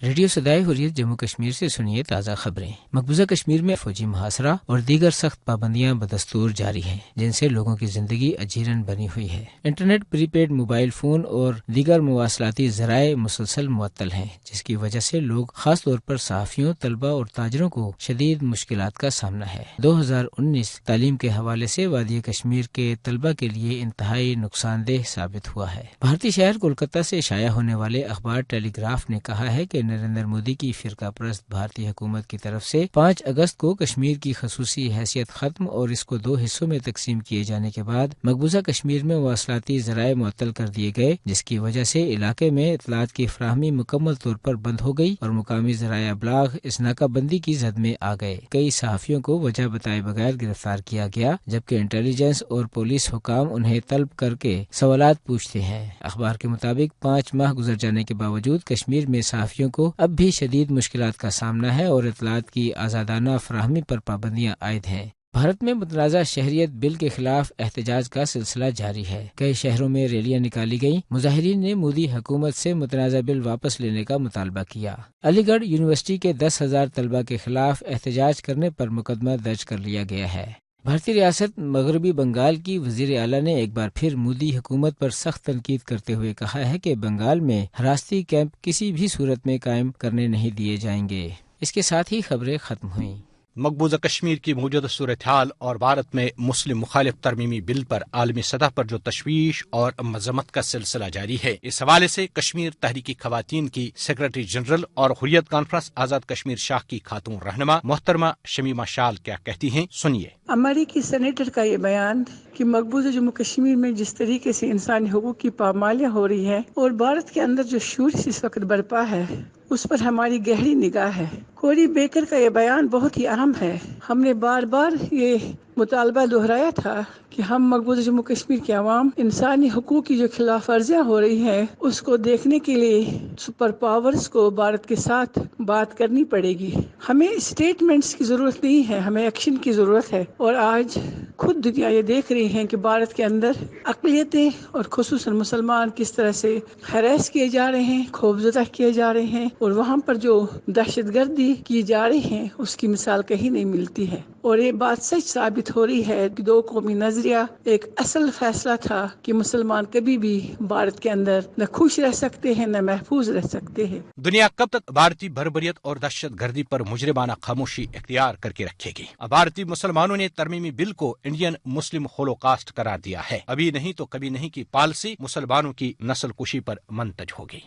Radio صدائے حریت جموں کشمیر سے سنیے تازہ خبریں۔ مقبوضہ کشمیر میں فوجی محاصرہ اور دیگر سخت پابندیاں بدستور جاری ہیں، جن سے لوگوں کی زندگی اجیرن بنی ہوئی ہے۔ انٹرنیٹ، پری پیڈ موبائل فون اور دیگر مواصلاتی ذرائع مسلسل معطل ہیں، جس کی وجہ سے لوگ، خاص طور پر صحافیوں، طلباء اور تاجروں کو شدید مشکلات کا سامنا ہے۔ 2019 تعلیم کے حوالے سے وادی کشمیر کے طلباء کے لیے انتہائی نقصان دہ ثابت ہوا ہے۔ بھارتی شہر کولکتہ سے شائع ہونے والے اخبار ٹیلی گراف نے کہا ہے کہ نریندر مودی کی فرقہ پرست بھارتی حکومت کی طرف سے 5 اگست کو کشمیر کی خصوصی حیثیت ختم اور اس کو 2 حصوں میں تقسیم کیے جانے کے بعد مقبوضہ کشمیر میں مواصلاتی ذرائع معطل کر دیے گئے، جس کی وجہ سے علاقے میں اطلاعات کی فراہمی مکمل طور پر بند ہو گئی اور مقامی ذرائع ابلاغ اس ناکہ بندی کی زد میں آ گئے۔ کئی صحافیوں کو وجہ بتائے بغیر گرفتار کیا گیا، جبکہ انٹیلیجنس اور پولیس حکام انہیں طلب کر کے سوالات پوچھتے ہیں۔ اخبار کے مطابق 5 ماہ گزر جانے کے باوجود کشمیر میں صحافیوں کو اب بھی شدید مشکلات کا سامنا ہے اور اطلاعات کی آزادانہ فراہمی پر پابندیاں عائد ہیں۔ بھارت میں متنازع شہریت بل کے خلاف احتجاج کا سلسلہ جاری ہے۔ کئی شہروں میں ریلیاں نکالی گئیں۔ مظاہرین نے مودی حکومت سے متنازع بل واپس لینے کا مطالبہ کیا۔ علی گڑھ یونیورسٹی کے 10,000 طلباء کے خلاف احتجاج کرنے پر مقدمہ درج کر لیا گیا ہے۔ بھارتی ریاست مغربی بنگال کی وزیر اعلیٰ نے ایک بار پھر مودی حکومت پر سخت تنقید کرتے ہوئے کہا ہے کہ بنگال میں حراستی کیمپ کسی بھی صورت میں قائم کرنے نہیں دیے جائیں گے۔ اس کے ساتھ ہی خبریں ختم ہوئیں۔ مقبوضہ کشمیر کی موجودہ صورتحال اور بھارت میں مسلم مخالف ترمیمی بل پر عالمی سطح پر جو تشویش اور مذمت کا سلسلہ جاری ہے، اس حوالے سے کشمیر تحریکی خواتین کی سیکرٹری جنرل اور حریت کانفرنس آزاد کشمیر شاخ کی خاتون رہنما محترمہ شمیمہ شال کیا کہتی ہیں، سنیے۔ امریکی سینیٹر کا یہ بیان کہ مقبوضہ جموں کشمیر میں جس طریقے سے انسانی حقوق کی پامالیاں ہو رہی ہیں اور بھارت کے اندر جو شورش اس وقت برپا ہے، اس پر ہماری گہری نگاہ ہے۔ کوری بیکر کا یہ بیان بہت ہی اہم ہے۔ ہم نے بار بار یہ مطالبہ دہرایا تھا کہ ہم مقبوضہ جموں کشمیر کے عوام انسانی حقوق کی جو خلاف ورزیاں ہو رہی ہیں اس کو دیکھنے کے لیے سپر پاورز کو بھارت کے ساتھ بات کرنی پڑے گی۔ ہمیں اسٹیٹمنٹس کی ضرورت نہیں ہے، ہمیں ایکشن کی ضرورت ہے۔ اور آج خود دنیا یہ دیکھ رہی ہے کہ بھارت کے اندر اقلیتیں اور خصوصاً مسلمان کس طرح سے ہراس کیے جا رہے ہیں، خوفزدہ کیے جا رہے ہیں، اور وہاں پر جو دہشت گردی کی جا رہی ہے اس کی مثال کہیں نہیں ملتی ہے۔ اور یہ بات سچ ثابت ہو رہی ہے کہ 2 قومی نظریہ ایک اصل فیصلہ تھا کہ مسلمان کبھی بھی بھارت کے اندر نہ خوش رہ سکتے ہیں نہ محفوظ رہ سکتے ہیں۔ دنیا کب تک بھارتی بربریت اور دہشت گردی پر مجرمانہ خاموشی اختیار کر کے رکھے گی؟ بھارتی مسلمانوں نے ترمیمی بل کو انڈین مسلم ہولوکاسٹ قرار دیا ہے۔ ابھی نہیں تو کبھی نہیں کی پالیسی مسلمانوں کی نسل کشی پر منتج ہوگی۔